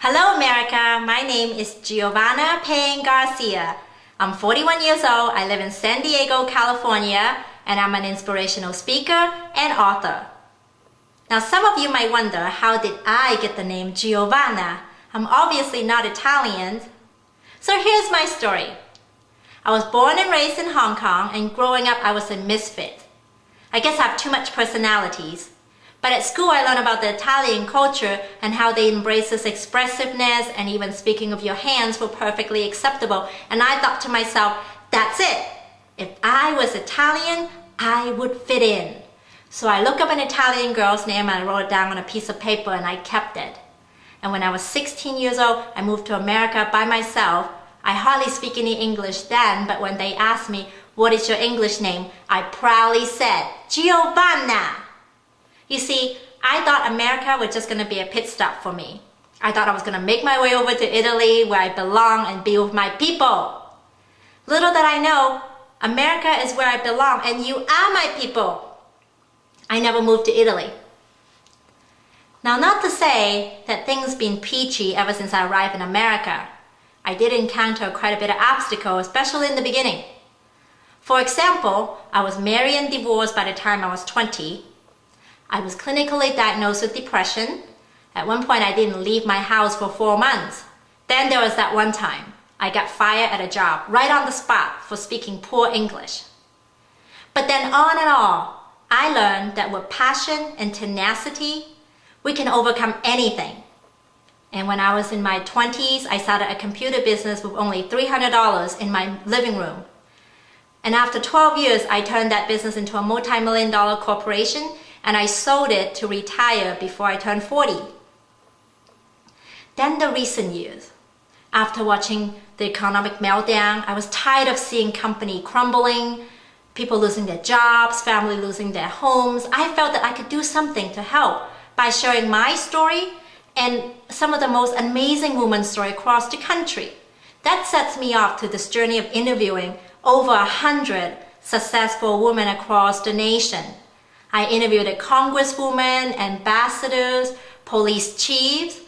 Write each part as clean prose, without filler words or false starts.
Hello America, my name is Giovanna Payne Garcia. I'm 41 years old, I live in San Diego, California, and I'm an inspirational speaker and author. Now some of you might wonder, how did I get the name Giovanna? I'm obviously not Italian. So here's my story. I was born and raised in Hong Kong, and growing up I was a misfit. I guess I have too much personalities. But at school I learned about the Italian culture and how they embrace this expressiveness, and even speaking of your hands were perfectly acceptable. And I thought to myself, that's it. If I was Italian, I would fit in. So I looked up an Italian girl's name and I wrote it down on a piece of paper and I kept it. And when I was 16 years old, I moved to America by myself. I hardly speak any English then, but when they asked me, what is your English name? I proudly said, Giovanna. You see, I thought America was just going to be a pit stop for me. I thought I was going to make my way over to Italy where I belong and be with my people. Little did I know, America is where I belong and you are my people. I never moved to Italy. Now, not to say that things been peachy ever since I arrived in America. I did encounter quite a bit of obstacles, especially in the beginning. For example, I was married and divorced by the time I was 20. I was clinically diagnosed with depression. At one point, I didn't leave my house for 4 months. Then there was that one time I got fired at a job right on the spot for speaking poor English. But then on and on, I learned that with passion and tenacity, we can overcome anything. And when I was in my 20s, I started a computer business with only $300 in my living room. And after 12 years, I turned that business into a multi-million-dollar corporation, and I sold it to retire before I turned 40. Then the recent years, after watching the economic meltdown, I was tired of seeing company crumbling, people losing their jobs, family losing their homes. I felt that I could do something to help by sharing my story and some of the most amazing women's stories across the country. That sets me off to this journey of interviewing over 100 successful women across the nation. I interviewed congresswomen, ambassadors, police chiefs,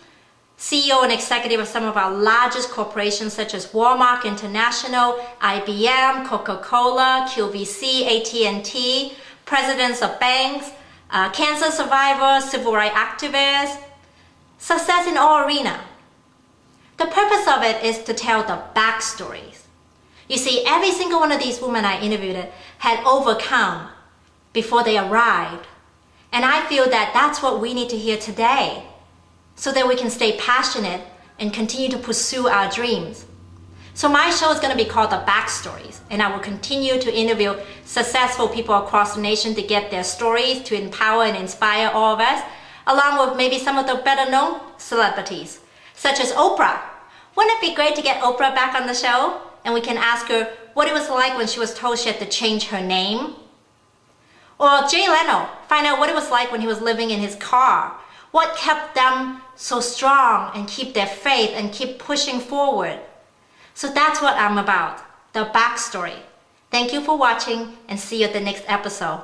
CEO and executive of some of our largest corporations such as Walmart International, IBM, Coca-Cola, QVC, AT&T, presidents of banks, cancer survivors, civil rights activists, success in all arenas. The purpose of it is to tell the backstories. You see, every single one of these women I interviewed had overcome before they arrived. And I feel that that's what we need to hear today, so that we can stay passionate and continue to pursue our dreams. So my show is going to be called The Backstories, and I will continue to interview successful people across the nation to get their stories, to empower and inspire all of us, along with maybe some of the better known celebrities, such as Oprah. Wouldn't it be great to get Oprah back on the show? And we can ask her what it was like when she was told she had to change her name. Or Jay Leno, find out what it was like when he was living in his car. What kept them so strong and keep their faith and keep pushing forward. So that's what I'm about, the backstory. Thank you for watching and see you at the next episode.